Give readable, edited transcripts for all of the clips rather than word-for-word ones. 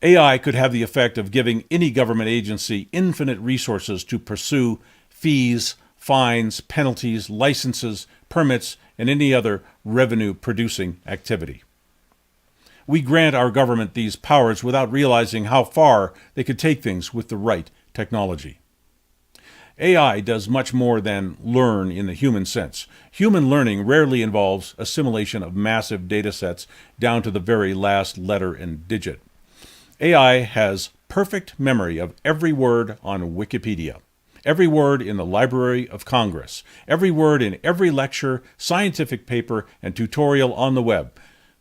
AI could have the effect of giving any government agency infinite resources to pursue fees, fines, penalties, licenses, permits, and any other revenue-producing activity. We grant our government these powers without realizing how far they could take things with the right technology. AI does much more than learn in the human sense. Human learning rarely involves assimilation of massive data sets down to the very last letter and digit. AI has perfect memory of every word on Wikipedia, every word in the Library of Congress, every word in every lecture, scientific paper, and tutorial on the web.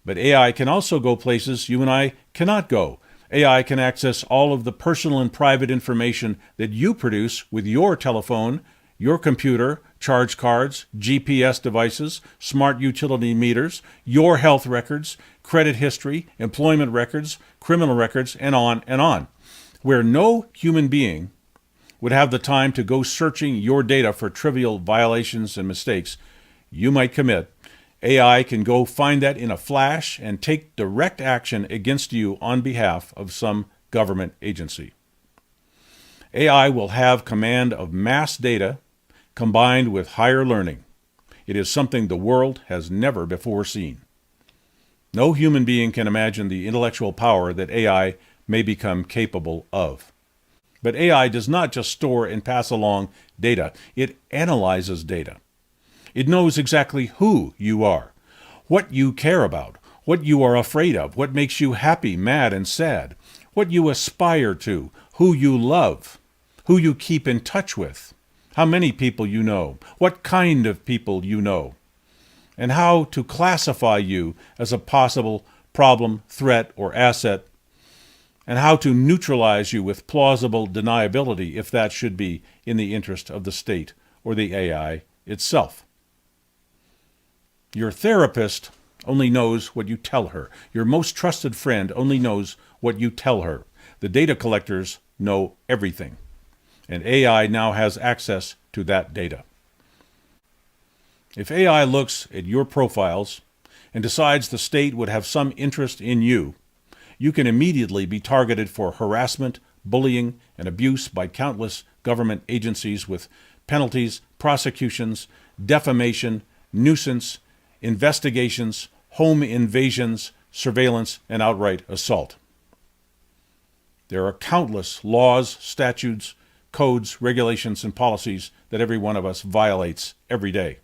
But AI can also go places you and I cannot go. AI can access all of the personal and private information that you produce with your telephone, your computer, charge cards, GPS devices, smart utility meters, your health records, credit history, employment records, criminal records, and on, where no human being would have the time to go searching your data for trivial violations and mistakes you might commit. AI can go find that in a flash and take direct action against you on behalf of some government agency. AI will have command of mass data combined with higher learning. It is something the world has never before seen. No human being can imagine the intellectual power that AI may become capable of. But AI does not just store and pass along data. It analyzes data. It knows exactly who you are, what you care about, what you are afraid of, what makes you happy, mad, and sad, what you aspire to, who you love, who you keep in touch with, how many people you know, what kind of people you know, and how to classify you as a possible problem, threat, or asset, and how to neutralize you with plausible deniability if that should be in the interest of the state or the AI itself. Your therapist only knows what you tell her. Your most trusted friend only knows what you tell her. The data collectors know everything, and AI now has access to that data. If AI looks at your profiles and decides the state would have some interest in you, you can immediately be targeted for harassment, bullying, and abuse by countless government agencies with penalties, prosecutions, defamation, nuisance, investigations, home invasions, surveillance, and outright assault. There are countless laws, statutes, codes, regulations, and policies that every one of us violates every day.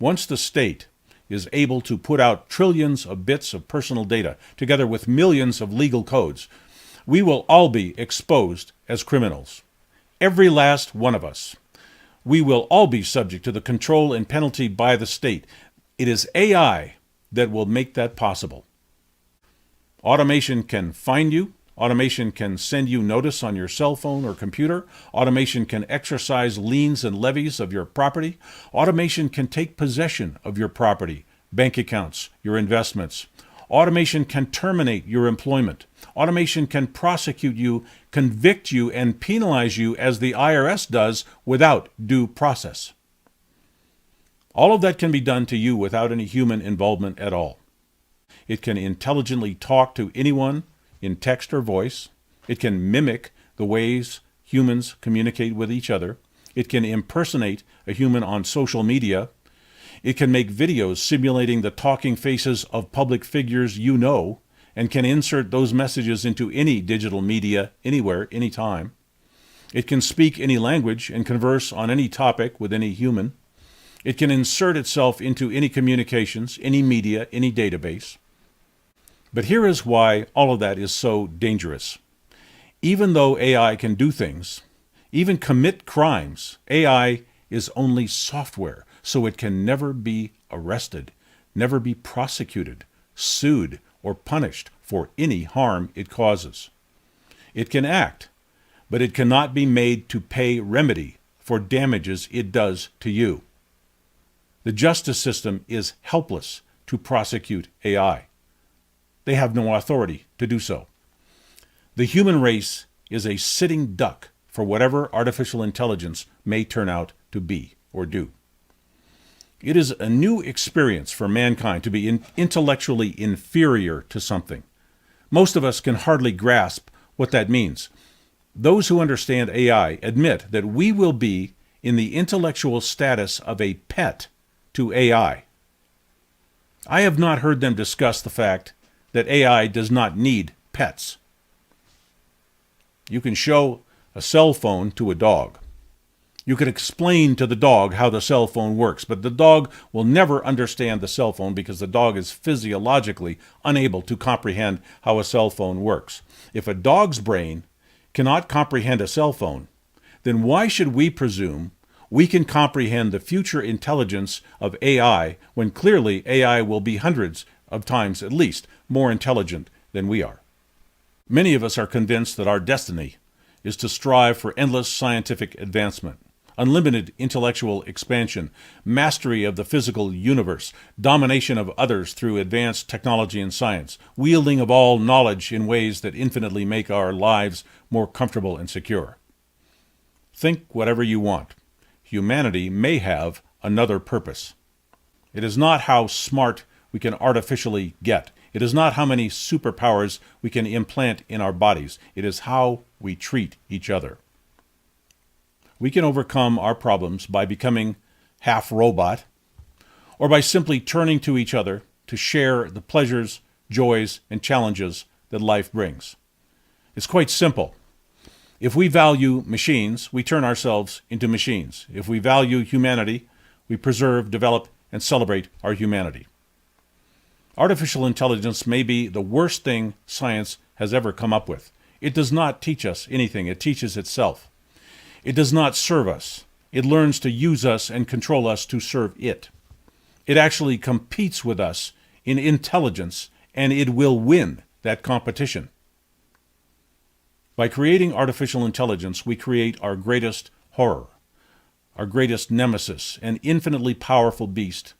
Once the state is able to put out trillions of bits of personal data, together with millions of legal codes, we will all be exposed as criminals. Every last one of us. We will all be subject to the control and penalty by the state. It is AI that will make that possible. Automation can find you. Automation can send you notice on your cell phone or computer. Automation can exercise liens and levies of your property. Automation can take possession of your property, bank accounts, your investments. Automation can terminate your employment. Automation can prosecute you, convict you, and penalize you as the IRS does without due process. All of that can be done to you without any human involvement at all. It can intelligently talk to anyone in text or voice. It can mimic the ways humans communicate with each other. It can impersonate a human on social media. It can make videos simulating the talking faces of public figures you know, and can insert those messages into any digital media, anywhere, anytime. It can speak any language and converse on any topic with any human. It can insert itself into any communications, any media, any database. But here is why all of that is so dangerous. Even though AI can do things, even commit crimes, AI is only software, so it can never be arrested, never be prosecuted, sued, or punished for any harm it causes. It can act, but it cannot be made to pay remedy for damages it does to you. The justice system is helpless to prosecute AI. They have no authority to do so. The human race is a sitting duck for whatever artificial intelligence may turn out to be or do. It is a new experience for mankind to be intellectually inferior to something. Most of us can hardly grasp what that means. Those who understand AI admit that we will be in the intellectual status of a pet to AI. I have not heard them discuss the fact that AI does not need pets. You can show a cell phone to a dog. You can explain to the dog how the cell phone works, but the dog will never understand the cell phone because the dog is physiologically unable to comprehend how a cell phone works. If a dog's brain cannot comprehend a cell phone, then why should we presume we can comprehend the future intelligence of AI when clearly AI will be hundreds of times at least more intelligent than we are? Many of us are convinced that our destiny is to strive for endless scientific advancement, unlimited intellectual expansion, mastery of the physical universe, domination of others through advanced technology and science, wielding of all knowledge in ways that infinitely make our lives more comfortable and secure. Think whatever you want. Humanity may have another purpose. It is not how smart we can artificially get. It is not how many superpowers we can implant in our bodies. It is how we treat each other. We can overcome our problems by becoming half robot, or by simply turning to each other to share the pleasures, joys, and challenges that life brings. It's quite simple. If we value machines, we turn ourselves into machines. If we value humanity, we preserve, develop, and celebrate our humanity. Artificial intelligence may be the worst thing science has ever come up with. It does not teach us anything. It teaches itself. It does not serve us. It learns to use us and control us to serve it. It actually competes with us in intelligence, and it will win that competition. By creating artificial intelligence, we create our greatest horror, our greatest nemesis, an infinitely powerful beast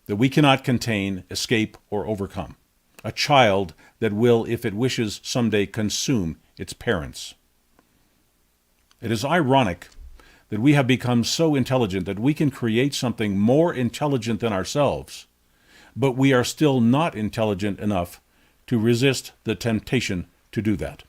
that we cannot contain, escape, or overcome. A child that will, if it wishes, someday consume its parents. It is ironic that we have become so intelligent that we can create something more intelligent than ourselves, but we are still not intelligent enough to resist the temptation to do that.